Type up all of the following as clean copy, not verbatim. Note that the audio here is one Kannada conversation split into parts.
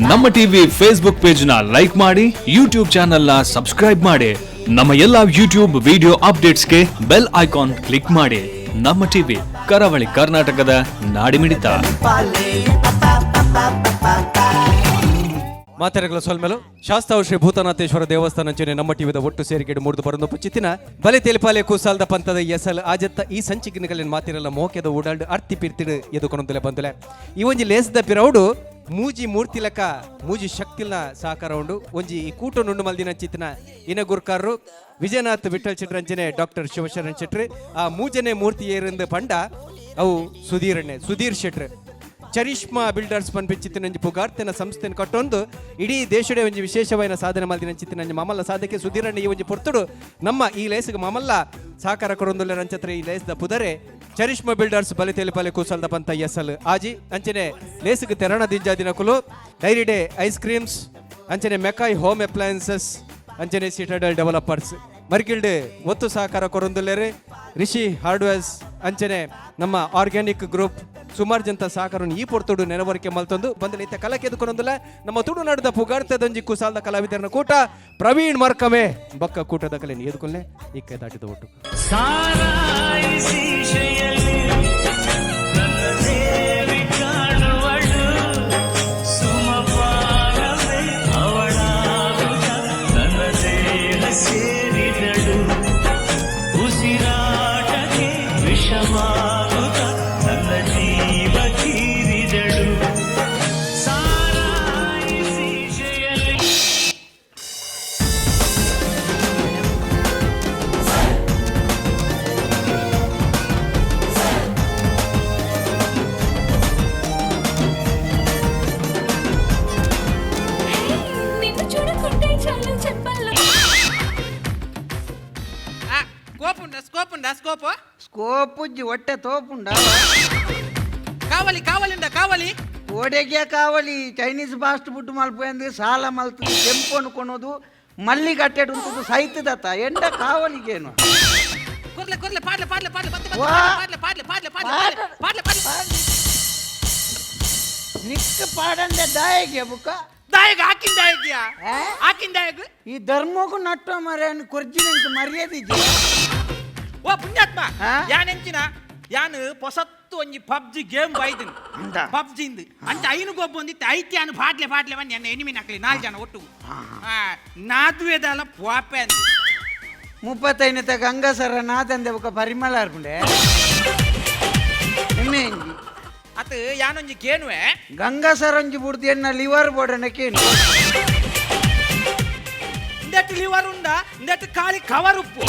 ನಮ್ಮ ಟಿವಿ ಫೇಸ್ಬುಕ್ ಪೇಜ್ ನ ಲೈಕ್ ಮಾಡಿ, ಯೂಟ್ಯೂಬ್ ಚಾನೆಲ್ ನ ಸಬ್ಸ್ಕ್ರೈಬ್ ಮಾಡಿ. ನಮ್ಮ ಎಲ್ಲಾ ಯೂಟ್ಯೂಬ್ ವಿಡಿಯೋ ಅಪ್ಡೇಟ್ಸ್ಗೆ ಬೆಲ್ ಐಕಾನ್ ಕ್ಲಿಕ್ ಮಾಡಿ. ನಮ್ಮ ಟಿವಿ ಕರಾವಳಿ ಕರ್ನಾಟಕದ ನಾಡಿಮಿಡಿತ. ಮಾತೆರೆಗಳ ಸೊಲ್ಮೆಲು ಶಾಸ್ತಾವು ಶ್ರೀ ಭೂತನಾಥೇಶ್ವರ ದೇವಸ್ಥಾನ ಅಂಚನೆ ನಮ್ಮ ಟಿವಿದ ಒಟ್ಟು ಸೇರಿಕೆಡು ಮೂಡಿದು ಬರಂದು ಪುಚ್ಚಿತ್ತಿನ ಬಲೆ ತೆಲಿಪಾಲೆ ಕೂಸಾಲ್ದ ಪಂತದ ಎಸಲ್ ಆಜತ್ತ ಈ ಸಂಚಿಕೆಗಳಿನ ಮಾತಿರಲ್ಲ ಮೋಕೆದ ಓಡಾಡು ಅರ್ತಿ ಪಿರ್ತಿಡು ಎದುಕೊನೊಂದಲೆ ಬಂದುಲೆ ಈ ಒಂಜಿ ಲೇಸದ ಪಿರೌಡು ಮೂಜಿ ಮೂರ್ತಿಲಕ ಮೂಜಿ ಶಕ್ತಿಲ್ನ ಸಹಕಾರ ಉಂಡು ಒಂಜಿ ಈ ಕೂಟ ನುಂಡು ಮಲ್ದಿನ ಚಿತ್ತಿನ ಇನ ಗುರ್ಕಾರರು ವಿಜಯನಾಥ್ ವಿಠಲ್ ಚಿಟ್ರ ಅಂಚನೆ ಡಾಕ್ಟರ್ ಶಿವಶರಣ್ ಶೆಟ್ರಿ ಆ ಮೂಜನೆ ಮೂರ್ತಿ ಏರಿಂದ ಪಂಡ ಅವು ಸುಧೀರ್ ಶೆಟ್ರಿ ಚರಿಷ್ಮಾ ಬಿಲ್ಡರ್ಸ್ ಪನ್ಪಿಚ್ಚಿತ್ತಿನ ಪುಗಾರ್ತಿನ ಸಂಸ್ಥೆನ ಕಟ್ಟೊಂದು ಇಡೀ ದೇಶದ ಒಂಜಿ ವಿಶೇಷವಾದ ಸಾಧನೆ ಮಾಡಿದ ಚಿತ್ತಿನ ಮಾಮಲ್ಲ ಸಾಧಕ್ಕೆ ಸುಧೀರಣ್ಣ ಈ ಒಂಜಿ ಪೊರ್ತುಡು ನಮ್ಮ ಈ ಲೇಸ್ಗೆ ಮಾಮಲ್ಲ ಸಹಕಾರ ಕೊರೊಂದುಲ್ಲ ರಂಚತ್ರ ಈ ಲೇಸ್ದ ಪುದರೆ ಚರಿಷ್ಮಾ ಬಿಲ್ಡರ್ಸ್ ಬಲೆ ತೆಲಿಪಾಲೆ ಕೂಸಲ್ದ ಪಂತ ಎಸಲ್ ಆಜಿ ಅಂಚನೆ ಲೇಸ್ಗೆ ತೆರಣ ದಿಂಜಾದಿನ ಕುಲು ಡೈರಿ ಡೇ ಐಸ್ ಕ್ರೀಮ್ಸ್ ಅಂಚನೆ ಮೆಕಾಯ್ ಹೋಮ್ ಅಪ್ಲಯನ್ಸಸ್ ಅಂಚನೆ ಸಿಟಡಲ್ ಡೆವಲಪರ್ಸ್ ಮರ್ಗಿಲ್ಡ್ ಒತ್ತು ಸಹಕಾರ ಕೊರೊಂದುಲ್ಲೇರೆ ರಿಷಿ ಹಾರ್ಡ್ವೇರ್ಸ್ ಅಂಚನೆ ನಮ್ಮ ಆರ್ಗ್ಯಾನಿಕ್ ಗ್ರೂಪ್ ಸುಮಾರು ಜನತ ಸಹಕಾರ ಈ ಪೊರ್ತುಡು ನೆರವರಿಕೆ ಮಲ್ತೊಂದು ಬಂದ ಇತ್ತ ಕಲಕ್ಕೆ ಎದುಕೊಂಡೊಂದಿಲ್ಲ ನಮ್ಮ ತುಳುನಾಡದ ಪುಗಾರ್ತದಂಜಿ ಕುಸಾಲ್ದ ಕಲಾವಿದರನ ಕೂಟ ಪ್ರವೀಣ್ ಮರ್ಕಮೆ ಬಕ್ಕ ಕೂಟದ ಕಲೆ ಎದುಕೊಲ್ಲೆ ಇಕ್ಕೆ ದಾಟಿದ ಒಟ್ಟು స్కోపుజ్జి ఒట్టే తోపుండా కావాలి కావాలండి కావాలి ఓడేగే కావాలి చైనీస్ ఫాస్ట్ ఫుడ్ మలిపోయింది సాಲ మలుతుంది ಕೆಂಪು ಅನ್ಕೊಳೋದು ಮಲ್ಲಿ ಕಟ್ಟೆಡು ಉಂಟು ಸೈತದತ್ತ ಎಂಡ ಕಾವಲಿಗೇನು ಕೊರ್ಲೆ ಕೊರ್ಲೆ ಪಾಡ್ಲೆ ಪಾಡ್ಲೆ ಪಾಡ್ಲೆ ಪಾಡ್ಲೆ ಪಾಡ್ಲೆ ಪಾಡ್ಲೆ ಪಾಡ್ಲೆ ಪಾಡ್ಲೆ ನಿಕ್ಕ ಪಾಡಂದೆ ದಾಯಿಗೆ ಬುಕ್ಕ ದಾಯಗ ಹಾಕಿನ ದಾಯಗ ಈ ಧರ್ಮಕ್ಕೂ ನಟ್ಟು ಮರ್ಯಾನ ಕೊರ್ಜಿನ ಮರ್ಯಾದೆ ಓ ಪುಣ್ಯಾತ್ಮ ಯಾನೆಂಚಿನ ಯಾನು ಹೊಸತ್ತು ಒಂಜಿ ಪಬ್ಜಿ ಗೇಮ್ ಬೈದಿನ್ ಪಬ್ಜಿ ಇಂದು ಅಂತ ಐನು ಗೊಬ್ಬ ಒಂದಿತ್ತು ಐತಿ ಯಾನು ಪಾಡ್ಲೆ ಪಾಡ್ಲೆ ಬನ್ನಿ ನನ್ನ ಎನಿಮಿನ ಹಾಕ್ಲಿ 4 ಜನ ಒಟ್ಟು ನಾದುವೆದಲ್ಲ ಪೋಪೆ ಅಂದು 35 ಗಂಗಸರ ನಾದಂದೆ ఒక ಪರಿಮಳ ಅರ್ಪುಂಡೆ ಎಮ್ಮೆಂಜಿ ಅತ ಯಾನೊಂಜಿ ಕೇನುವೆ ಗಂಗಸರಂಜಿ ಬುಡ್ದಿ ಎನ್ನ ಲಿವರ್ ಬೋಡನ ಕೇನು ಇಂದಟ್ಟು ಲಿವರ್ ಉಂಡ ಇಂದಟ್ಟು ಕಾಳಿ ಕವರ್ ಉಪ್ಪು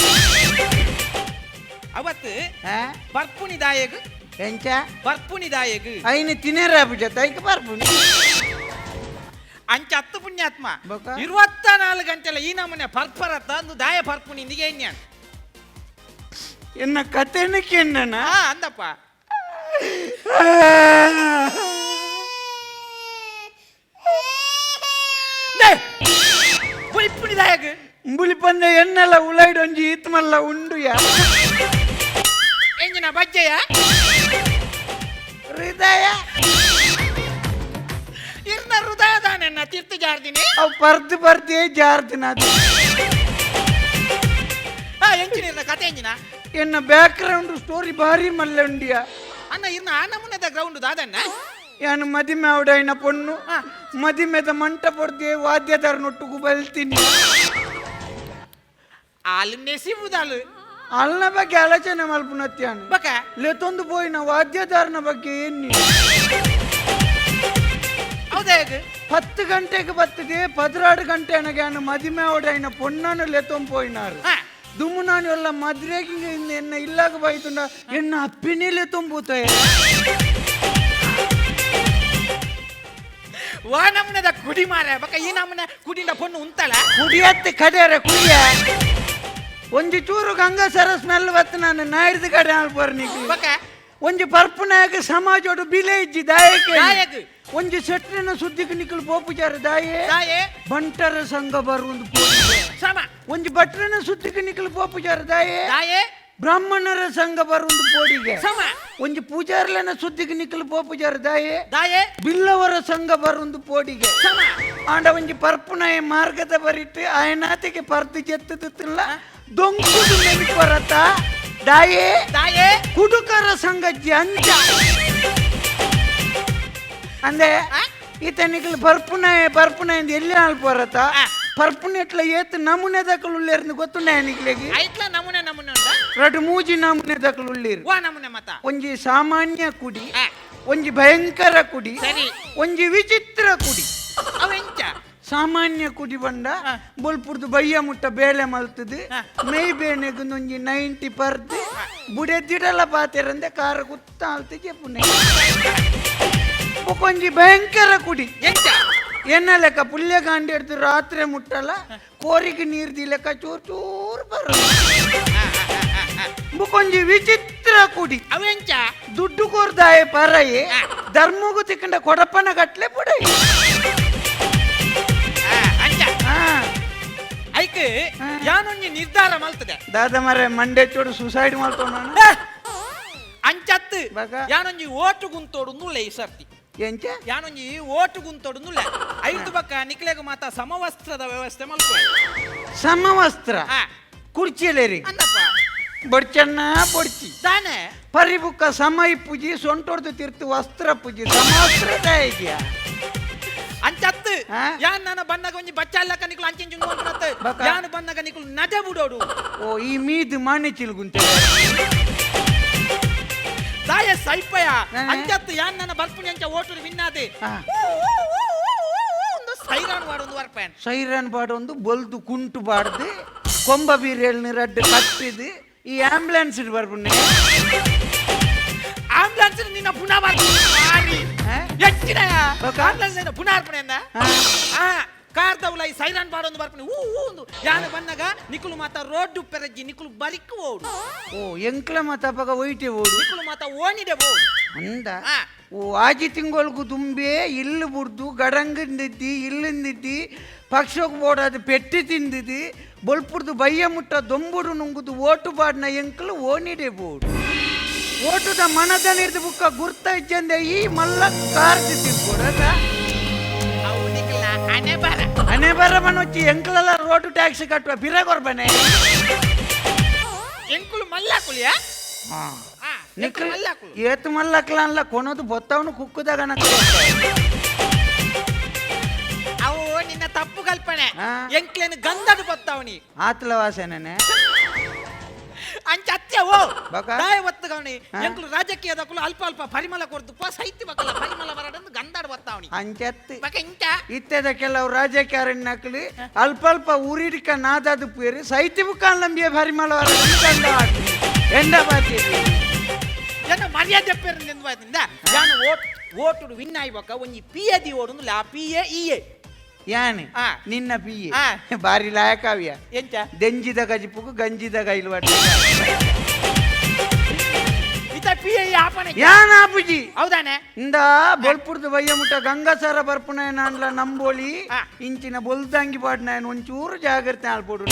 ಅವತ್ತು ಬರ್ಪುನಿ ದಾಯಗ್ ಎಂಚ ಬರ್ಪುನಿ ದಾಯಗ್ ಐನು ತಿನೇರ ಬುಜತ ಐಕ ಬರ್ಪುನಿ ಅಂಚ 10 ಪುಣ್ಯಾತ್ಮ 24 ಗಂಟೆಲ ಈ ನಮ್ಮನೆ ಪರ್ಪರತ್ತ ಒಂದು ದಾಯ ಪರ್ಪುನಿ ಇಂದಿಗೆ ಎನ್ಯಾನ್ ಎನ್ನ ಕತೆನ ಕೇನ್ನನ ಅಂದಪ್ಪ ಬುಲಿಪುನಿ ದಾಯಗ್ ಬುಲಿಪಂದ ಎನ್ನೆಲ್ಲ ಉಲೈಡೊಂಜಿ ಇತ್ಮಲ್ಲ ಉಂಡುಯ ಎಂಜಿನ ಬಜ್ಜೆಯ ಹೃದಯ ಇರ್ನ ಹೃದಯದ ನನ್ನ ತೀರ್ಥ ಜಾರ್ದಿನಿ ಅವು ಪರ್ದು ಜಾರ್ದಿನ ಎಂಚಿನ ಇರ್ನ ಕತೆ ಎಂಜಿನ ಎನ್ನ ಬ್ಯಾಕ್ ಗ್ರೌಂಡ್ ಸ್ಟೋರಿ ಭಾರಿ ಮಲ್ಲ ಉಂಡಿಯ ಅನ್ನ ಇರ್ನ ಆ ನಮೂನೆದ ಗ್ರೌಂಡ್ ದಾದನ್ನ ಯಾನು ಮದಿಮೆ ಅವಡೈನ ಪೊಣ್ಣು ಮದಿಮೆದ ಮಂಟ ಪೊಡ್ದೆ ವಾದ್ಯದಾರನೊಟ್ಟಿಗೂ ಬಲ್ತೀನಿ ಅಲ್ಲಿ ನೆಸಿಬುದಾಲು ಅಲ್ನ ಬಗ್ಗೆ ಆಲೋಚನೆ ಮಲ್ಪುನತ್ಯಾನು ಬಕ ಲೆತೊಂದು ಪೋಯಿನ ವಾದ್ಯದಾರನ ಬಗ್ಗೆ ಏನಿ ಹೌದಾ 10 ಗಂಟೆಗೆ ಬರ್ತದೆ 16 ಗಂಟೆ ನನಗೆ ಮದಿಮೆ ಅವಡೈನ ಪೊಣ್ಣನ್ನು ಲೆತೊಂದು ಪೋಯಿನಾರು ದುಮ್ಮು ನಾನು ಎಲ್ಲ ಮದ್ರೆಗೆ ಎನ್ನ ಇಲ್ಲಾಗ ಬೈತುಂಡ ಎನ್ನ ಅಪ್ಪಿನೇಲೆ ತುಂಬುತ್ತೆ ವಾ ನಮ್ಮನೆದ ಕುಡಿ ಮಾರ ಬಕ ಈ ನಮ್ಮನೆ ಕುಡಿಂದ ಪೊಣ್ಣು ಉಂತಲ್ಲ ಕುಡಿಯತ್ತೆ ಕಡೆಯರ ಕುಡಿಯ ಒಂಜಿ ಚೂರು ಗಂಗಸರ ಸ್ಮೆಲ್ ಬತ್ತು ನಾನು ನಾಯ್ದು ಕಡೆ ಬರ್ನಿಕ್ಕೆ ಬಕ ಒಂಜಿ ಪರ್ಪನಾಗ ಸಮಾಜೋಡು ಬಿಲೆ ಇಜ್ಜಿ ದಾಯಕ್ಕೆ ಒಂಜಿ ಸೆಟ್ಟಿನ ಸುದ್ದಿಗೆ ನಿಕ್ಕಲು ಪೋಪುಚಾರ ದಾಯೆ ಬಂಟರ ಸಂಘ ಬರುವುದು ಸಮ ಒಂಜಿ ಬಟ್ರನ ಸುದ್ದಿಗೆ ನಿಕ್ಕಲು ಪೋಪುಚಾರ ದಾಯೆ ಬ್ರಾಹ್ಮಣರ ಸಂಘ ಬರುವುದು ಪೋಡಿಗೆ ಸಮ ಒಂಜಿ ಪೂಜಾರ್ಲನ ಸುದ್ದಿಗೆ ನಿಕ್ಕಲು ಪೋ ಪೂಜಾರ ದಾಯೆ ದಾಯೆ ಬಿಲ್ಲವರ ಸಂಘ ಬರುವುದು ಪೋಡಿಗೆ ಸಮ ಆಂಡ ಒಂಜಿ ಪರ್ಪುನಾಯ ಮಾರ್ಗದ ಬರಿಟ್ಟು ಆಯನಾತಿಗೆ ಪರ್ದು ಜೆತ್ತದಿತ್ತಿಲ್ಲ ದೊಂಕುದು ನೆನಪು ಬರತ್ತ ದಾಯೆ ದಾಯೆ ಕುಡುಕರ ಸಂಘ ಜಂಜ ಅಂದೆ ಈತನಿಗೆ ಪರ್ಪುನಾಯ ಎಲ್ಲಿ ಆಳ್ಪು ಬರತ್ತ ಪರ್ಪುನ ಎಟ್ಲ ಏತ್ ನಮೂನೆ ದಕ್ಕಲು ಗೊತ್ತುಂಡ ನಿಕ್ಲೆಗೆ ಐಟ್ಲ ನಮೂನೆ ನಮೂನೆ ಉಂಟಾ ರಡು ಮೂಜಿ ನಮೂನೆ ದಕ್ಕಲು ವಾ ನಮೂನೆ ಮತ ಒಂಜಿ ಸಾಮಾನ್ಯ ಕುಡಿ ಆ, ಒಂಜಿ ಭಯಂಕರ ಕುಡಿ ಸರಿ ಒಂಜಿ ವಿಚಿತ್ರ ಕುಡಿ ಅವೆಂಚ ಸಾಮಾನ್ಯ ಕುಡಿ ಬಂಡ ಬೊಲ್ಪುರ್ದು ಬಯ್ಯ ಮುಟ್ಟ ಬೇಳೆ ಮಲ್ತದು ಮೈ ಬೇಣೆಗೆ ಒಂಜಿ 90 ಪರ್ದು ಬುಡೆದಿಡಲ ಪಾತೆರಂದೆ ಕಾರ ಕುತ್ತ ಆಲ್ತಿಗೆ ಪುಣೆ ಒಂಜಿ ಭಯಂಕರ ಕುಡಿ ಎಂಚ ಎನ್ನ ಲೆಕ್ಕ ಪುಲ್ಯ ಗಾಂಡಿ ಹಿಡ್ದು ರಾತ್ರಿ ಮುಟ್ಟಲ್ಲ ಕೋರಿಗೆ ನೀರ್ದಿ ಲೆಕ್ಕ ಚೂರ್ ಚೂರ್ ಬರೋದು ಬುಕೊಂಜಿ ವಿಚಿತ್ರ ಕುಡಿ ಅವೆಂಚ ದುಡ್ಡು ಕೋರ್ದಾಯ ಪರಯೆ ಧರ್ಮಗೂ ತಿಕ್ಕಂಡ ಕೊಡಪ್ಪನ ಗಟ್ಲೆ ಪುಡೈ ಅಂಚ ಐಕ್ ಯಾನೊಂಜಿ ನಿರ್ಧಾರ ಮಲ್ತದೆ ದಾದ ಮರೆ ಮಂಡೆ ಚೋಡು ಸುಸೈಡ್ ಮಾಡ್ತಾವ ಅಂಚತ್ತು ಬಗ. ಯಾನೊಂಜಿ ಓಟು ಗುಂತೋಡು ನುಳ್ಳೆ ಈ ಸರ್ತಿ ಎಂಚ ಯಾನೊಂಜಿ ಓಟು ಗುಂತೋಡು ನುಳ್ಳೆ ಐದು ಬಕ್ಕ ನಿಕ್ಲೆಗ ಮಾತ ಸಮವಸ್ತ್ರದ ವ್ಯವಸ್ಥೆ ಮಲ್ಪು ಸಮವಸ್ತ್ರ ಕುರ್ಚಿಲೇರಿ ಅನ್ನಪ್ಪ ಬಡ್ಚನ್ನ ಬಡ್ಚಿ ತಾನೆ ಪರಿಬುಕ್ಕ ಸಮಯ ಪೂಜಿ ಸೊಂಟೊಡ್ದು ತಿರ್ತು ವಸ್ತ್ರ ಪೂಜಿ ಸಮವಸ್ತ್ರದ ಇದೆಯಾ ಅಂಚತ್ತು ಆ? ಯಾನ್ ನನ್ನ ಬನ್ನಗ ಒಂಜಿ ಬಚ್ಚಲ್ಲಕ ನಿಕ್ಲು ಅಂಚಿಂಚು ನೋಡ್ಬಿಡತ್ತೆ ಬಕ. ಯಾನ್ ಬನ್ನಗ ನಿಕ್ಲು ನಜ ಬಿಡೋಡು ಓ ಈ ಮೀದು ಮಾನೆ ಚಿಲ್ಗುಂತೆ ದಾಯ ಸೈಪಯ ನಾನೆ? ಅಂಚತ್ತು ಯಾನ್ ನನ್ನ ಬರ್ಪುಣಿ ಅಂಚ ಓಟು ವಿನ್ನಾದೆ ಆ. ಒಂದು ಸೈರಾನ್ ವಾಡೊಂದು ವರ್ಪೇನ್ ಸೈರನ್ ಬಾಡೊಂದು ಬೊಲ್ದು ಕುಂಟು ಬಾಡ್ದು ಕೊಂಬ ಬೀರೆಲ್ನ ರಡ್ಡು ಕಟ್ಟಿದು ಈ ಆಂಬ್ಯುಲೆನ್ಸ್ ಬರ್ಬುಣ್ಣೆ ಆಂಬ್ಯುಲೆನ್ಸ್ ನಿನ್ನ ಪುನಃ ಮಾಡಿ ಆ? ಎಚ್ಚಿನ ಬಕ. ಆಂಬ್ಯುಲೆನ್ಸ್ ಪುನಃ ಅರ್ಪಣೆ ಅಂದ ಕಾರ್ ದವಲ ಈ ಸೈರಾನ್ ಬಾಡೊಂದು ಬರ್ಪಣೆ ಒಂದು ಯಾನ್ ಬನ್ನಗ ನಿಕ್ಲು ಮಾತ ರೋಡ್ ಪೆರಜ್ಜಿ ನಿಕ್ಲು ಬರಿಕ್ ಓಡು ಓ ಎಂಕ್ಲ ಮತ್ತಪಗ ಒಯ್ಟೆ ಓಡು ನಿಕ್ಲು ಮಾತ ಓಣಿದೆ ಓಡು ಅಂದ ಆ. ಓ ಆಜಿ ತಿಂಗೊಳ್ಗು ತುಂಬೆ ಇಲ್ಲು ಬುಡ್ದು ಗಡಂಗಂದಿದ್ದಿ ಇಲ್ಲಂದಿದ್ದಿ ಪಕ್ಷಕ್ಕೆ ಓಡಾದು ಪೆಟ್ಟಿ ತಿಂದಿದ್ದಿ ಬೊಲ್ಪುರ್ದು ಬಯ್ಯ ಮುಟ್ಟ ದೊಂಬುಡು ನುಂಗುದು ಓಟು ಬಾಡ್ನ ಎಂಕ್ಲು ಓಣಿಡೆ ಬೋಡು ಓಟುದ ಮನದ ನಿರ್ದು ಬುಕ್ಕ ಗುರ್ತ ಇಜ್ಜಂದೆ ಈ ಮಲ್ಲ ಕಾರ್ದು ತಿಕ್ಕೊಡದ ಅವು ನಿಕ್ಲ ಹಣೆ ಬರ ಹಣೆ ಬರ ಮನೊಚ್ಚಿ ಎಂಕ್ಲೆಲ್ಲ ರೋಡು ಟ್ಯಾಕ್ಸಿ ಕಟ್ಟುವ ಬಿರಗೊರ್ಬನೆ ಎಂಕುಲು ಮಲ್ಲಾಕುಲಿಯಾ ನಿಕ್ಲು ಮಲ್ಲಾಕುಲು ಏತು ಮಲ್ಲಕ್ಲ ಅಲ್ಲ ಕೊನೋದು ಬೊತ್ತವನು ಕುಕ್ಕುದಾಗ ಅವು ನಿನ್ನ ತಪ್ಪು ಕಲ್ಪನೆ ಆ. ಎಂಕ್ಲೇನು ಗಂಧದ ಬತ್ತಾವನಿ ಆತ್ಲ ವಾಸನೆ ಅಂಚ ಅತ್ಯವೋ ಬಕ. ದಾಯ ಒತ್ತಗವನಿ ಆ. ಎಂಕ್ಲು ರಾಜಕೀಯದಕ್ಕಲು ಅಲ್ಪ ಅಲ್ಪ ಪರಿಮಳ ಕೊಡ್ದು ಸಾಹಿತ್ಯ ಬಕ್ಕಲ ಪರಿಮಳ ಬರಡಂದು ಗಂಧಾಡ ಬತ್ತಾವನಿ ಅಂಚತ್ತು ಬಕ ಇಂಚ ಇತ್ತದ ಕೆಲವು ರಾಜಕಾರಣಿನಕ್ಲಿ ಅಲ್ಪ ಅಲ್ಪ ಊರಿಡಿಕ ನಾದಾದು ಪೇರು ಸಾಹಿತ್ಯ ಬುಕ್ಕಾಲ್ ನಂಬಿಯ ಪರಿಮಳ ಎಂಡ ಬಾತಿ ಜನ ಮರ್ಯಾದೆ ಪೇರು ನಿಂದ ಯಾನು ಓಟುಡು ವಿನ್ ಆಯ್ಬಕ ಒಂಜಿ ಪಿಯದಿ ಓಡುಂದು ಲಾ ಪಿಎ ಇಎ ಯಾನೆ ಆ. ನಿನ್ನ ಪಿಯೆ ಆ. ಬಾರಿ ಲಾಯಕಾವ್ಯ ಎಂಚ ದೆಂಜಿದ ಗಜಿಪುಗು ಗಂಜಿದ ಗೈಲ್ವಾಡ ಇತ ಪಿಎ ಆಪನೆ ಯಾನ ಆಪುಜಿ ಹೌದಾನೆ ಇಂದ ಬೊಲ್ಪುರ್ದು ಬಯ್ಯ ಮುಟ್ಟ ಗಂಗಸರ ಬರ್ಪುನ ನಾನ್ಲ ನಂಬೋಳಿ ಆ. ಇಂಚಿನ ಬೊಲ್ದಂಗಿ ಪಾಡ್ನ ಒಂಚೂರು ಜಾಗ್ರತೆ ಆಳ್ಪೋಡು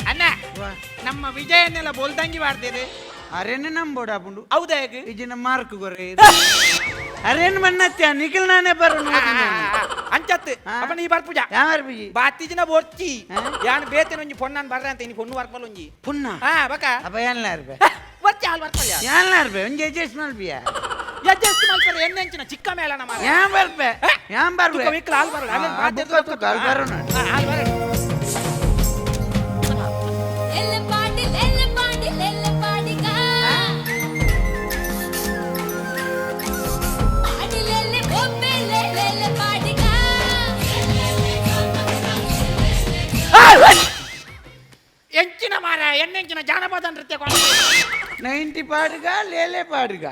ಅಣ್ಣ ನಮ್ಮ ವಿಜಯನ್ನೆಲ್ಲ ಬೋಲ್ದಂಗಿ ಮಾಡ್ತೇನೆ ಅರೇನೆ ನಂಬೋಡ ಆಪುಂಡು ಹೌದಾ ಹೇಗೆ ಇಜಿನ ಮಾರ್ಕ್ ಗೊರೆ ಅರೇನ್ ಮನ್ನತ್ಯ ನಿಖಿಲ್ ನಾನೇ ಬರೋ ಅಂಚತ್ತು ಅಪ್ಪ ನೀ ಬರ್ಪುಜ ಯಾರು ಬಿಜಿ ಬಾತಿಜಿನ ಬೋರ್ಚಿ ಯಾನ್ ಬೇತೇನ ಒಂಜಿ ಪೊಣ್ಣನ್ ಬರ್ರ ಅಂತ ಇನಿ ಪೊಣ್ಣು ವರ್ಪಲ್ ಒಂಜಿ ಪುಣ್ಣ ಬಕ ಅಪ್ಪ ಏನ್ಲಾರ್ಬೆ ವರ್ಚಿ ಹಾಲ್ ವರ್ಪಲ್ ಯಾ ಏನ್ಲಾರ್ಬೆ ಒಂಜಿ ಅಡ್ಜಸ್ಟ್ ಮಾಡ್ಬಿಯ ಎಡ್ಜಸ್ಟ್ ಮಲ್ಪರೆ ಎಣ್ಣೆಂಚಿನ ಚಿಕ್ಕ ಮೇಳನ ಮಾರ ಯಾನ್ ಬರ್ಬೆ ಯಾನ್ ಬರ್ಬೆ ತುಕ ವಿಕ್ಲ ಹಾಲ್ ಬರಲ್ಲ ಅಲ್ಲೇನ್ ಬಾತ್ ಎದ್ದು ತುಕ ಹಾಲ್ ಬರೋಣ. ಹಾಲ್ ಬರೋಣ ಎಂಚಿನ ಮಾರ ಎಣ್ಣೆಂಚಿನ ಜಾನಪದ ನೃತ್ಯ 90 ಪಾಡ್ಗ ಲೇಲೆ ಪಾಡ್ಗ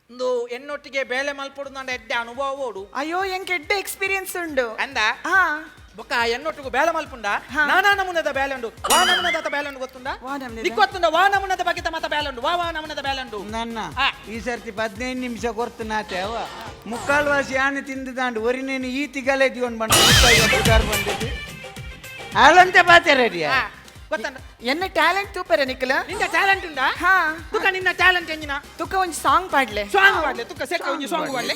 ಒಂದು ಎನ್ನೊಟ್ಟಿಗೆ ಬೇಳೆ ಮಲ್ಪೊಡು ನಂಡ ಎಡ್ಡೆ ಅನುಭವ ಓಡು ಅಯ್ಯೋ ಎಂಕ್ ಎಡ್ಡೆ ಎಕ್ಸ್ಪೀರಿಯನ್ಸ್ ಉಂಡು ಅಂದ ಹಾ ಬೊಕ್ಕ ಎನ್ನೊಟ್ಟಿಗೂ ಬೇಳೆ ಮಲ್ಪುಂಡ ನಾನಾ ನಮೂನದ ಬೇಳೆ ಉಂಡು ವಾ ನಮೂನದ ಬೇಳೆ ಉಂಡು ಗೊತ್ತುಂಡ ವಾ ನಮೂನದ? ನಿಕ್ ಗೊತ್ತುಂಡ ವಾ ನಮೂನದ ಬಗೆತ ಮತ ಬೇಳೆ ಉಂಡು ವಾ ನಮೂನದ ಬೇಳೆ ಉಂಡು ನನ್ನ ಆ. ಈ ಸರ್ತಿ 15 ನಿಮಿಷ ಕೊರ್ತು ನಾತೆ ಅವ ಮುಕ್ಕಾಲ್ ವಾಸಿ ಆನೆ ತಿಂದು ತಾಂಡು ಒರಿನೇನು ಈತಿ ಗಲೆ ದಿವನ್ ಬಂದು ಬಂದಿದ್ದು ಅಲ್ಲಂತೆ ಬಾತೆ ರೆಡಿಯಾ ಗೊತ್ತಂಡ ಎನ್ನ ಟ್ಯಾಲೆಂಟ್ ತೂಪರ ನಿಖಲ ನಿಂದ ಟ್ಯಾಲೆಂಟ್ ಉಂಡಾ ಹಾ ತುಕ ನಿನ್ನ ಟ್ಯಾಲೆಂಟ್ ಎಂಜಿನ ತುಕ ಒಂಜಿ ಸಾಂಗ್ ಪಾಡ್ಲೆ ಸಾಂಗ್ ಮಾಡ್ಲೆ ತುಕ ಸೆಕ್ಕ ಒಂಜಿ ಸಾಂಗ್ ಮಾಡ್ಲೆ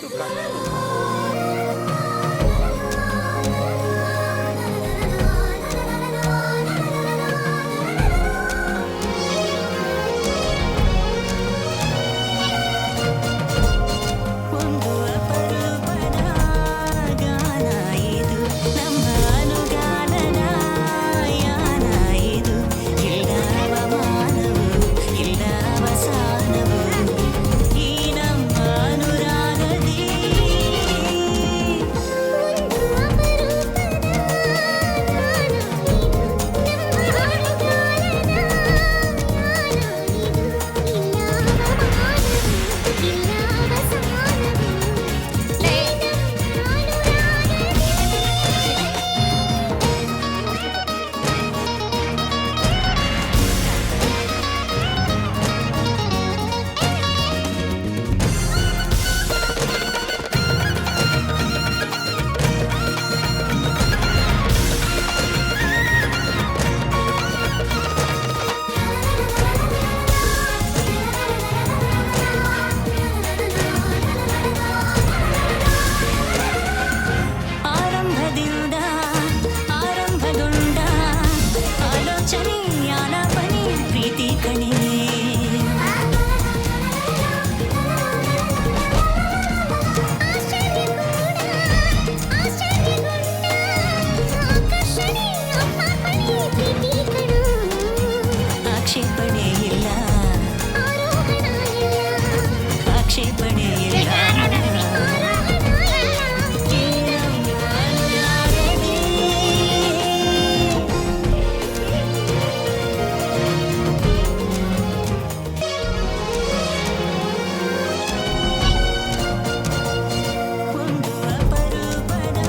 ಒಂದು ಅಪರೂಪದ ಗಾನ ಇದು ನಮ್ಮ ಅನುಗಾನನ ಯಾನ ಇದು ಇಲ್ಲವ ಮಾನವು ಇಲ್ಲ ಅವಸಾನವು ಈ ನಮ್ಮ ಅನುರಾಗದಿ ಆರಂಭದಿಂದ ಆರಂಭಗೊಂಡ ಆಲೋಚನೆ ಆಲಾಪನೆ ಪ್ರೀತಿ ಕಣೆ ಆಕ್ಷೇಪಣೆ ಇಲ್ಲ ಆಕ್ಷೇಪಣೆ ಇಲ್ಲ ಒಂದು ಅಪರೂಪದ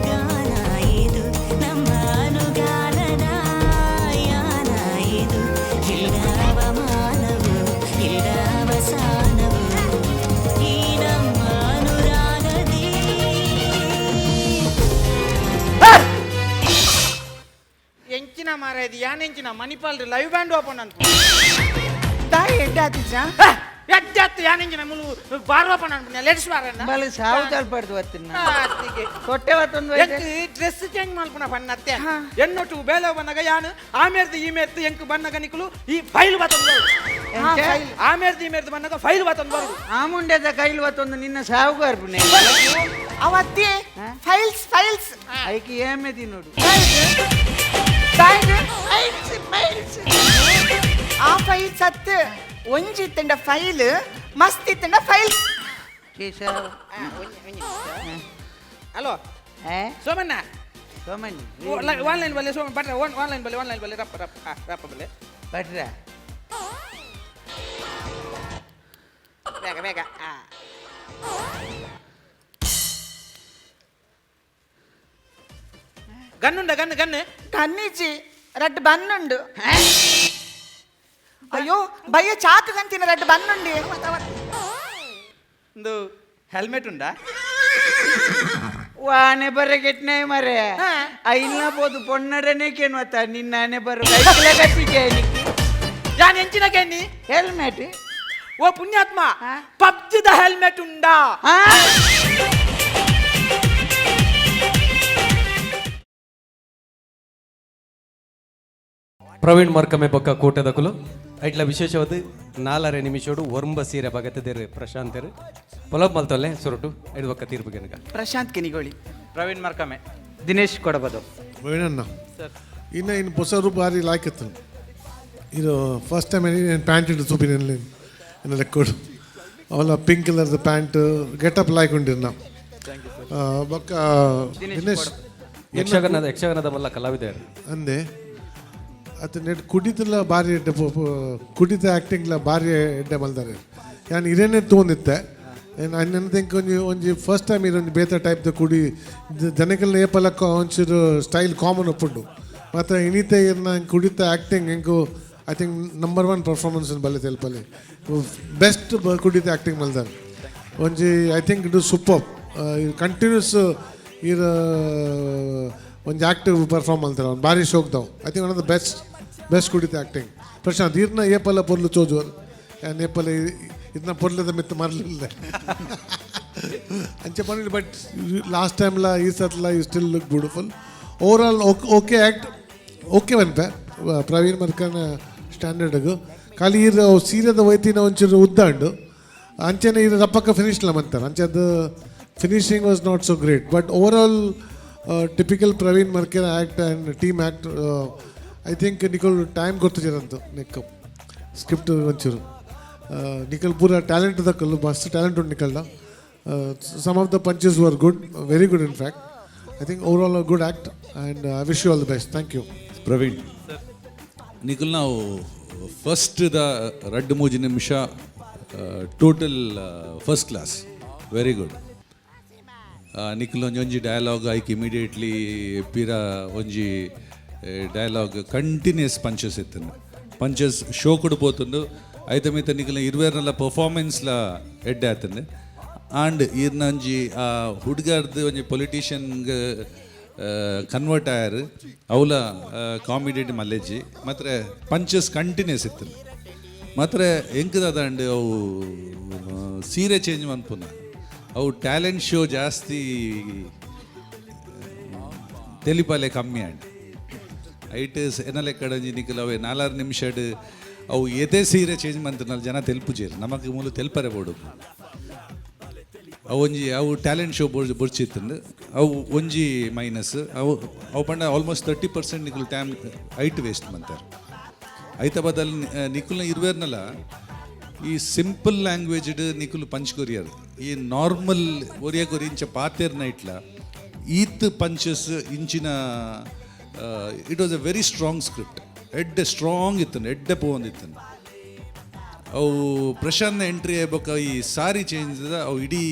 ಗಾನ ಇದು ನಮ್ಮ ಅನುಗಾನನ ಯಾನ ಇದು ಇಲ್ಲವ ಮಾನವು ಇಲ್ಲ ಅವಸಾನವು ಈ ನಮ್ಮ ಅನುರಾಗದಿ ಎಂಚಿನ ಮಾರ ಇದು ಯಾನ್ ಎಂಚಿನ ಮಣಿಪಾಲ್ ಲೈವ್ ಬ್ಯಾಂಡ್ ಓಪನ್ ಅಂತ ತಾಯಿ ಎಡ್ಡೆ ಆತಿಜ ಎದ್ದಾತ್ತು ಯಾನ್ ಎಂಚಿನ ಮುಲು ಬಾರ್ ಓಪನ್ ಅನ್ಪುಣ್ಯ ಲೆಟ್ಸ್ ಬಾರಣ್ಣ ಬಲ ಸಾವು ತಲ್ಪಡ್ದು ಹೊತ್ತಿನ ಅತ್ತಿಗೆ ಕೊಟ್ಟೆ ಹೊತ್ತೊಂದು ಡ್ರೆಸ್ ಚೇಂಜ್ ಮಾಡ್ಪುಣ ಬಣ್ಣತ್ತೆ ಎನ್ನೊಟ್ಟು ಬೇಲೆ ಬನ್ನಗ ಯಾನು ಆಮೇರ್ದು ಈ ಮೇರ್ದು ಎಂಕ್ ಬನ್ನಗ ನಿಕುಲು ಈ ಫೈಲ್ ಬತ್ತೊಂದು ಆಮೇರ್ದು ಈ ಮೇರ್ದು ಬನ್ನಗ ಫೈಲ್ ಬತ್ತೊಂದು ಬರುದು ಆ ಮುಂಡೆದ ಕೈಲಿ ಹೊತ್ತೊಂದು ನಿನ್ನ ಸಾವುಗ ಅರ್ಪಣೆ ಅವತ್ತಿ ಫೈಲ್ಸ್ ಫೈಲ್ಸ್ ಐಕಿ ಏಮೆದಿ ನೋಡು ಆ ಫೈಲ್ ಸತ್ತು ಒಂಜಿ ಇತ್ತಂಡ ಫೈಲ್ ಮಸ್ತ್ ಇತ್ತಂಡ ಫೈಲ್ಸ್ ಕೇಶವ ಹಲೋ ಏ ಸೋಮಣ್ಣ ಸೋಮನಿ ಆನ್ಲೈನ್ ಬಲ್ಲೆ ಸೋಮ ಬಟ್ರೆ ಆನ್ಲೈನ್ ಬಲ್ಲೆ ರಪ್ಪ ರಪ್ಪ ರಪ್ಪ ಬಲ್ಲೆ ಭಟ್ರ ಬೇಗ ಬೇಗ ಗನ್ನುಂಡ ಗನ್ನು ಕನ್ನಿಜಿ ರಡ್ ಬನ್ನುಂಡು ಅಯ್ಯೋ ಭಯ ಚಾತು ಕಂತಿನ ರಡ್ ಬನ್ನುಂಡಿ ಒಂದು ಹೆಲ್ಮೆಟ್ ಉಂಡಾ ವಾನೆ ಬರಗೆಟ್ನೆ ಮರೆ ಐಲ್ನ ಬೋದು ಪೊನ್ನಡನೆ ಕೇನ್ವತ್ತ ನಿನ್ನ ಆನೆ ಬರ ಕೈಲ ಗಟ್ಟಿಗೆ ಯಾನ್ ಎಂಚಿನ ಕೇನಿ ಹೆಲ್ಮೆಟ್ ಓ ಪುಣ್ಯಾತ್ಮ ಪಬ್ಜಿದ ಹೆಲ್ಮೆಟ್ ಉಂಡಾ ಪ್ರವೀಣ್ ಮರ್ಕಮೆ ಬೊಕ್ಕ ಕೂಟದಕುಲು ಐಟ್ಲ ವಿಶೇಷವಾದ 4 ನಿಮಿಷೋಡು ಒರ್ಂಬ ಸೀರೆ ಬಗತ್ತದೇರು ಪ್ರಶಾಂತರು ಪೊಲಬ್ ಮಲ್ತೊಲ್ಲೆ ಸುರುಟು ಐದು ಬೊಕ್ಕ ತೀರ್ಪು ಗೆನಕ ಪ್ರಶಾಂತ್ ಕಿನಿಗೋಳಿ ಪ್ರವೀಣ್ ಮರ್ಕಮೆ ದಿನೇಶ್ ಕೊಡಬದು ವೇಣಣ್ಣ ಇನ್ನು ಹೊಸರು ಬಾರಿ ಲಾಯ್ಕತ್ತು ಇದು ಫಸ್ಟ್ ಟೈಮ್ నేను ప్యాంట్ ఇటు చూపిన లెక్కోడు ಅವಳ ಪಿಂಕ್ ಕಲರ್ದ ಪ್ಯಾಂಟ್ ಗೆಟಪ್ ಲಾಯ್ಕೊಂಡಿರ್ನ ಬೊಕ್ಕ ದಿನೇಶ್ ಯಕ್ಷಗಾನದ ಮಲ್ಲ ಕಲಾವಿದರು ಅಂದೆ ಅದು ನೆಟ್ ಕುಡಿತಲ್ಲ ಭಾರಿ ಎಡ್ಡೆ ಕುಡಿತ ಆ್ಯಕ್ಟಿಂಗ್ಲ ಭಾರಿ ಎಡ್ಡೆ ಮಲ್ದಾರೆ ನಾನು ಇರೇನೇ ತೊಗೊಂಡಿದ್ದೆ ನನ್ನ ತೆಂಕ ಒಂಜಿ ಫಸ್ಟ್ ಟೈಮ್ ಇದೊಂದು ಬೇತ ಟೈಪ್ದ ಕುಡಿ ಜನಕ್ಕೆಲ್ಲ ಏಪಲಕ್ಕ ಒಂಚೂರು ಸ್ಟೈಲ್ ಕಾಮನ್ ಒಪ್ಪುಂಡು ಮತ್ತು ಇನಿತೆ ಇರ್ನ ಕುಡಿತ ಆ್ಯಕ್ಟಿಂಗ್ ಹೆಂಗು ಐ ಥಿಂಕ್ ನಂಬರ್ 1 ಪರ್ಫಾರ್ಮೆನ್ಸ್ ಬಲ್ಲೆ ತೆಲ್ಪಲ್ಲಿ ಬೆಸ್ಟ್ ಕುಡಿತ ಆ್ಯಕ್ಟಿಂಗ್ ಮಲ್ದಾರೆ ಒಂಜಿ I think it super continues ಇರ ಒಂದು ಆ್ಯಕ್ಟಿವ್ ಪರ್ಫಾರ್ಮ್ ಮಾಡ್ತಾರೆ ಅವ್ನು ಭಾರಿ ಶೋಕ್ದವ್. I think one of the best ಕುಡಿತ ಆ್ಯಕ್ಟಿಂಗ್. ಪ್ರಶಾಂತ್ ಈರ್ನ ಏಪಲ್ಲ ಪೊರ್ಲು ಚೋಜುವಲ್ ಏಪಲ್ಲ ಇದನ್ನ ಪೊರ್ಲದ ಮಿತ್ತ ಮರಲಿಲ್ಲ ಅಂಚೆ ಪಂಡಿಲ್ಲ. ಬಟ್ ಲಾಸ್ಟ್ ಟೈಮ್ಲ ಈ ಸತ್ಲ you still look beautiful. Overall okay act okay ಬಂತೆ ಪ್ರವೀಣ್ ಮರ್ಕನ ಸ್ಟ್ಯಾಂಡರ್ಡ್ಗು. ಖಾಲಿ ಇರು ಸೀರೆದ ವೈತಿನ ಒಂಚೂರು ಉದ್ದಾಂಡು ಅಂಚೆನೆ ಇದು ರಪ್ಪಕ್ಕ ಫಿನಿಶ್ಲ ಮಂತಾರೆ ಅಂಚೆ ಅದು finishing was not so great. But overall typical Praveen ಮರ್ಕೆರ act and team act I think Nikhil time ಗೊತ್ತಿರಂತು ನೆಕ್ ಸ್ಕ್ರಿಪ್ಟ್ ಒಂಚೂರು ನಿಖಲ್ ಪೂರ ಟ್ಯಾಲೆಂಟ್ ದಕ್ಕಲ್ಲು ಮಸ್ತ್ ಟ್ಯಾಲೆಂಟ್ ಉಂಟು ನಿಖಲ್ನ. Some of the punches were good, very good in fact. I think overall good act and I wish you all the best. Thank you Praveen. Nikhil ನಾವು ಫಸ್ಟ್ ದ 2-3 ನಿಮಿಷ total first class, very good. Nikhil ಒಂಜಿ ಡಯಲಾಗ್ ಐಕ್ ಇಮಿಡಿಯೇಟ್ಲಿ ಪಿರ ಒಂಜಿ ಡಯಲಾಗ್ ಕಂಟಿನ್ಯೂಸ್ ಪಂಚಸ್ ಇತ್ತನು ಪಂಚಸ್ ಶೋ ಕೊಡ್ಬೋತುಂಡು ಐತ ಮಿತ್ತ ನಿಖಲ್ ಇರುವೆರ್ನಲ್ಲ ಪರ್ಫಾರ್ಮೆನ್ಸ್ಲ ಎಡ್ಡೆ ಆತಂದೆ. ಆಂಡ್ ಈರ್ನ ಒಂಜಿ ಆ ಹುಡುಗರ್ದು ಒಂಜಿ ಪೊಲಿಟಿಷಿಯನ್ಗೆ ಕನ್ವರ್ಟ್ ಆಯರು ಅವಲ ಕಾಮಿಡಿ ಮಲ್ಲೆಜ್ಜಿ ಮಾತ್ರ ಪಂಚಸ್ ಕಂಟಿನ್ಯೂಸ್ ಇತ್ತು. ಮಾತ್ರ ಎಂಕದ ಅಂಡ್ ಅವು ಸೀರೆ ಚೇಂಜ್ ಮನ್ಪುನ ಅವು ಟ್ಯಾಲೆಂಟ್ ಶೋ ಜಾಸ್ತಿ ತೆಲಿಪಾಲೆ ಕಮ್ಮಿ ಆಂಡ್ ಐಟ್ ಎನ್ನಲೆಕ್ಕಡಂಜಿ ನಿಖಲ್ ಅವೇ 4 ನಿಮಿಷ ಅವು ಎದೆ ಸೀರೆ ಚೇಂಜ್ ಮಂತ್ರ ಜನ ತೆಲ್ಪುಜೇರು ನಮಗೆ ಮೂಲ ತೆಲ್ಪರೆ ಬೋಡು ಅವು ಒಂಜಿ ಅವು ಟ್ಯಾಲೆಂಟ್ ಶೋ ಬುಡ್ಚಿತ್ತಂದು ಅವು ಒಂಜಿ ಮೈನಸ್ ಅವು ಪಂಡ ಆಲ್ಮೋಸ್ಟ್ 30% ನಿಖಲ್ ಟೈಮ್ ಐಟ್ ವೇಸ್ಟ್ ಮಂತಾರೆ. ಐತ ಬದಲ್ ನಿಖಲ್ನ ಇರುವೇರ್ನಲ್ಲ ಈ simple language Nikhil punch courier ಈ ನಾರ್ಮಲ್ ಒರಿಯ ಇಂಚ ಪಾತೇರ್ನ ಇಟ್ಲ ಈತ್ ಪಂಚಸ್ ಇಂಚಿನ it was A very strong script. ಎಡ್ಡೆ ಸ್ಟ್ರಾಂಗ್ ಇತ್ತನು ಎಡ್ಡೆ ಪೋಂದಿತ್ತನು. ಅವು ಪ್ರಶಾಂತ್ನ ಎಂಟ್ರಿ ಆಗ್ಬೇಕ ಈ ಸಾರಿ ಚೇಂಜ್ ಅವು ಇಡೀ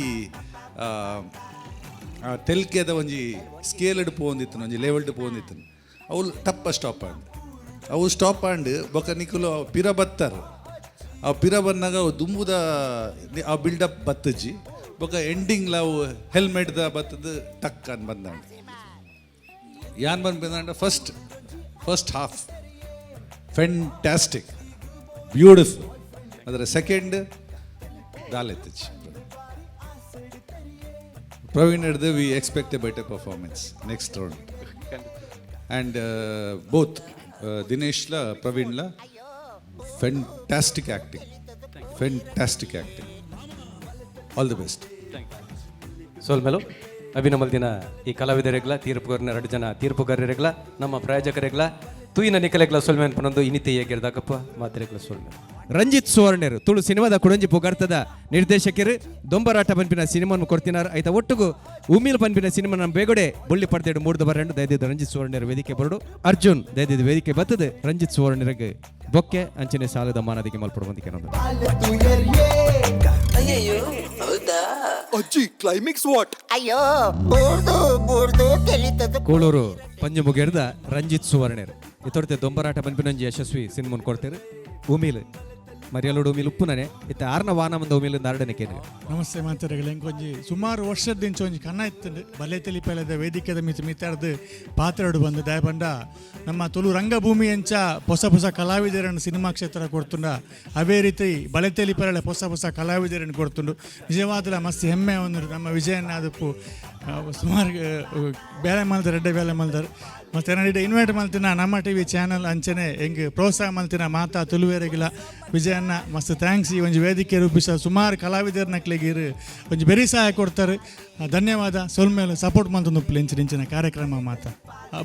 ತೆಲ್ಕೆದ ಒಂಜಿ ಸ್ಕೇಲ್ಡ್ ಪೋಂದಿತ್ತನು ಒಂಜಿ ಲೆವೆಲ್ಡ್ ಪೋಂದಿತ್ತನು ಅವು ಟಪ್ಪ ಸ್ಟಾಪ್ ಆಂಡ್ ಅವು ಸ್ಟಾಪ್ ಆಂಡ್ ಬೊಕ ನಿಖಲು ಪಿರ ಬತ್ತಾರ ಆ ಪಿರ ಬಂದಾಗ ಅವು ದುಂಬುದ ಆ ಬಿಲ್ಡಪ್ ಬತ್ತಜ್ಜಿ ಬೊಕ ಎಂಡಿಂಗ್ಲ ಅವು ಹೆಲ್ಮೆಟ್ದ ಬತ್ತದ ಟಕ್ ಅನ್ ಬಂದಾಂಡ ಯಾನ್ ಬಂದಾಂಡ ಫಸ್ಟ್ ಹಾಫ್ ಫ್ಯಾಂಟಾಸ್ಟಿಕ್ ಬ್ಯೂಟಿಫುಲ್. ಅದರ ಸೆಕೆಂಡ್ ದಾಲೆತ್ತಚ್ಚಿ ಪ್ರವೀಣ್ ಹಿಡ್ದು we expect a better performance next round. And both ದಿನೇಶ್ಲ ಪ್ರವೀಣ್ಲ fantastic acting all the best. ಸೋಲ್ಮೇಲು ಅಭಿನಮಲ್ ದಿನ ಈ ಕಲಾವಿದರೆಗ್ಲ ತೀರ್ಪುಗಾರನ 2 ಜನ ತೀರ್ಪುಗಾರರೆಗ್ಲ ನಮ್ಮ ಪ್ರಾಯೋಜಕರೆಗ್ಲ ತೂಯಿನ ನಿಕಲೆಗ್ಲ ಸೊಲ್ಮೇನ್ ಪನೊಂದು ಇನಿತೆಯ ಗೆರ್ದಾಕಪ್ಪ ಮಾತ್ರೆಗ್ಲ ಸೊಲ್ಮೇನ್. ರಂಜಿತ್ ಸುವರ್ಣರು ತುಳು ಸಿನಿಮಾದ ಕುಡಂಜಿ ಪುಗಾರ್ತದ ನಿರ್ದೇಶಕರು ದೊಂಬರಾಟ ಪನ್ಪಿನ ಸಿನಿಮಾನು ಕೊಡ್ತಿನಾರು ಐತ ಒಟ್ಟುಗು ಉಮೀಲ್ ಪನ್ಪಿನ ಸಿನಿಮಾ ನಮ್ಮ ಬೇಗಡೆ ಬುಳ್ಳಿ ಪಡೆದು 3 ಬರಂಡು ದಯದಿದ್ದು ರಂಜಿತ್ ಸುವರ್ಣರು ವೇದಿಕೆ ಬರಡು ಅರ್ಜುನ್ ದಯದಿದ್ದು ವೇದಿಕೆ ಬತ್ತದು ರಂಜಿತ್ ಸುವರ್ಣರಿಗೆ ಬೊಕ್ಕೆ ಅಂಚನೆ ಸಾಲದ ಮಾನದಿಗೆ ಮಲ್ಪಡು ಬಂದಿಕೆ ಅಯ್ಯೋ ಬೋರ್ದು ತೆಲಿತದ ಕೋಳೂರು ಪಂಜು ಮುಗಿರ್ದ ರಂಜಿತ್ ಸುವರ್ಣರು ಇತೊಡ್ತೆ ದೊಂಬರಾಟ ಪನ್ಪಿನಂಜಿ ಯಶಸ್ವಿ ಸಿನಿಮಾನ್ ಕೊಡ್ತೇರು ಉಮೀಲ್ ಮರಿಯಲೋಡು ಉಮೀಲ್ ಉಪ್ಪುನನೆ ಇತ್ತ 6ನ ವಾನ ಮಂದ ಉಮೀಲ್ 2ನೇ ಕೇಂದ್ರ. ನಮಸ್ತೆ ಮಾತಾಡಗಳು ಎಂಕೊಂಜಿ ಸುಮಾರು ವರ್ಷದಿಂದ ಒಂಜಿ ಕನ್ನ ಇತ್ತು ಬಲೆ ತೆಲಿಪೆಲದ ವೇದಿಕೆದ ಮಿತ್ತಾಡ್ದು ಪಾತ್ರಾಡು ಬಂದು ದಯಪಂಡ ನಮ್ಮ ತುಳು ರಂಗಭೂಮಿ ಎಂಚ ಹೊಸ ಕಲಾವಿದರನ್ನು ಸಿನಿಮಾ ಕ್ಷೇತ್ರ ಕೊಡ್ತುಂಡ ಅವೇ ರೀತಿ ಬಲೆ ತೆಲಿಪೆಲ ಹೊಸ ಕಲಾವಿದರನ್ನು ಕೊಡ್ತುಂಡು ನಿಜವಾದ ಮಸ್ತ್ ಹೆಮ್ಮೆ ಒಂದು ನಮ್ಮ ವಿಜಯನ ಅದಪ್ಪು ಸುಮಾರು ಬೇಲೆ ಮಲ್ದಾರೆ ಎಡ್ಡೆ ಬೇಲೆ ಮಲ್ದಾರೆ ಮತ್ತು ನಾನು ಇನ್ವೈಟ್ ಮಾಡ್ತೀನ ನಮ್ಮ ಟಿ ವಿ ಚಾನಲ್ ಅಂಚನೆ ಹೆಂಗೆ ಪ್ರೋತ್ಸಾಹ ಮಾಡ್ತೀನ ಮಾತಾ ತುಳುವೇರೆಗಿಲ್ಲ ವಿಜಯನ್ನ ಮಸ್ತ್ ಥ್ಯಾಂಕ್ಸ್. ಈ ಒಂದು ವೇದಿಕೆ ರೂಪಿಸ ಸುಮಾರು ಕಲಾವಿದರನಕ್ಲಿಗೆ ಒಂದು ಬೆರಿ ಸಹಾಯ ಕೊಡ್ತಾರೆ. ಧನ್ಯವಾದ. ಸೊಲ್ಮೇಲೆ ಸಪೋರ್ಟ್ ಮಾಡ್ತಂದು ಇಂಚಿನ ಕಾರ್ಯಕ್ರಮ ಮಾತಾ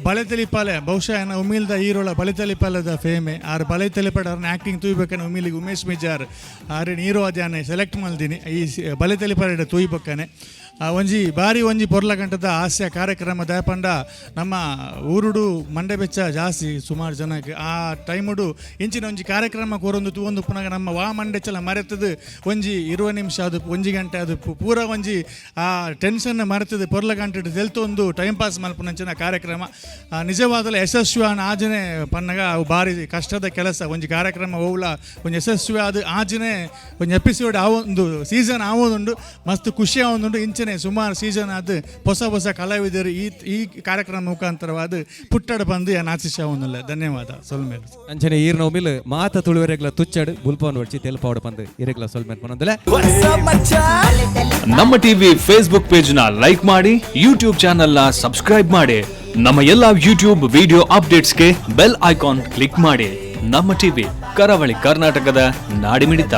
ಬಲೆ ತೆಲಿಪಾಲೆ ಬಹುಶಃ ಏನ ಉಮೀಲ್ದ ಹೀರೋಳ ಬಲೆ ತೆಲಿಪಾಲದ ಫೇಮೆ ಆರು ಬಲೆ ತೆಲಿಪಾಡ ಅವ್ರನ್ನ ಆ್ಯಕ್ಟಿಂಗ್ ತೂಯ್ಬೇಕನೆ ಉಮೀಲಿಗೆ ಉಮೇಶ್ ಮಿಜಾರ್ ಆರೇನು ಹೀರೋ ಅದ್ಯಾನೆ ಸೆಲೆಕ್ಟ್ ಮಾಡ್ತೀನಿ ಈ ಬಲೆ ತೆಲಿಪಾಲ ತೂಯ್ಬೇಕನೆ ಒಂಜಿ ಪೊರ್ಲ ಗಂಟದ ಹಾಸ್ಯ ಕಾರ್ಯಕ್ರಮ ದಯಪಂಡ ನಮ್ಮ ಊರುಡು ಮಂಡೆ ಬೆಚ್ಚ ಜಾಸ್ತಿ ಸುಮಾರು ಜನಕ್ಕೆ ಆ ಟೈಮುಡು ಇಂಚಿನ ಒಂಜಿ ಕಾರ್ಯಕ್ರಮ ಕೊರೊಂದು ತೂವೊಂದು ಪುನಃ ನಮ್ಮ ವಾ ಮಂಡೆಚ್ಚಲ ಮರೆತದು 20 ನಿಮಿಷ ಅದು 1 ಗಂಟೆ ಅದು ಪೂರ ಆ ಟೆನ್ಷನ್ ಮರೆತದು ಪೊರ್ಲ ಗಂಟೆ ತೆಲ್ತೊಂದು ಟೈಮ್ ಪಾಸ್ ಮಲ್ಪುನಂಚಿನ ಕಾರ್ಯಕ್ರಮ ನಿಜವಾದಲ್ಲ ಯಶಸ್ವಿ ಆಜನೆ ಪನ್ನಗ ಅವು ಭಾರಿ ಕಷ್ಟದ ಕೆಲಸ ಒಂಜಿ ಕಾರ್ಯಕ್ರಮ ಹೋಗ್ಲ ಒಂದು ಯಶಸ್ವಿ ಆದ ಆಜನೆ ಒಂದು ಎಪಿಸೋಡ್ ಆವೊಂದು ಸೀಸನ್ ಆವೊಂದುಂಡು ಮಸ್ತ್ ಖುಷಿ ಆವೊಂದುಂಡು ಇಂಚಿನ ಇಂಚನೆ ಸುಮಾರು ಸೀಸನ್ ಅದು ಹೊಸ ಹೊಸ ಕಲಾವಿದರು ಈ ಕಾರ್ಯಕ್ರಮ ಮುಖಾಂತರವಾದ ಪುಟ್ಟಡ ಬಂದು ನಾಚಿಸವನ್ನಲ್ಲ. ಧನ್ಯವಾದ ಸೊಲ್ಮೇಲೆ ಅಂಚನೆ ಈರ್ನ ಒಮ್ಮಿಲ್ ಮಾತ ತುಳುವರೆಗ್ಲ ತುಚ್ಚಡ್ ಬುಲ್ಪವನ್ ಹೊಡ್ಚಿ ತೆಲುಪಾವಡ ಬಂದು ಇರೆಗ್ಲ ಸೊಲ್ಮೇಲೆ ಪನೊಂದಲೆ. ನಮ್ಮ ಟಿವಿ ಫೇಸ್ಬುಕ್ ಪೇಜ್ ನ ಲೈಕ್ ಮಾಡಿ, ಯೂಟ್ಯೂಬ್ ಚಾನೆಲ್ ನ ಸಬ್ಸ್ಕ್ರೈಬ್ ಮಾಡಿ, ನಮ್ಮ ಎಲ್ಲಾ ಯೂಟ್ಯೂಬ್ ವಿಡಿಯೋ ಅಪ್ಡೇಟ್ಸ್ಗೆ ಬೆಲ್ ಐಕಾನ್ ಕ್ಲಿಕ್ ಮಾಡಿ. ನಮ್ಮ ಟಿವಿ ಕರಾವಳಿ ಕರ್ನಾಟಕದ ನಾಡಿಮಿಡಿತ.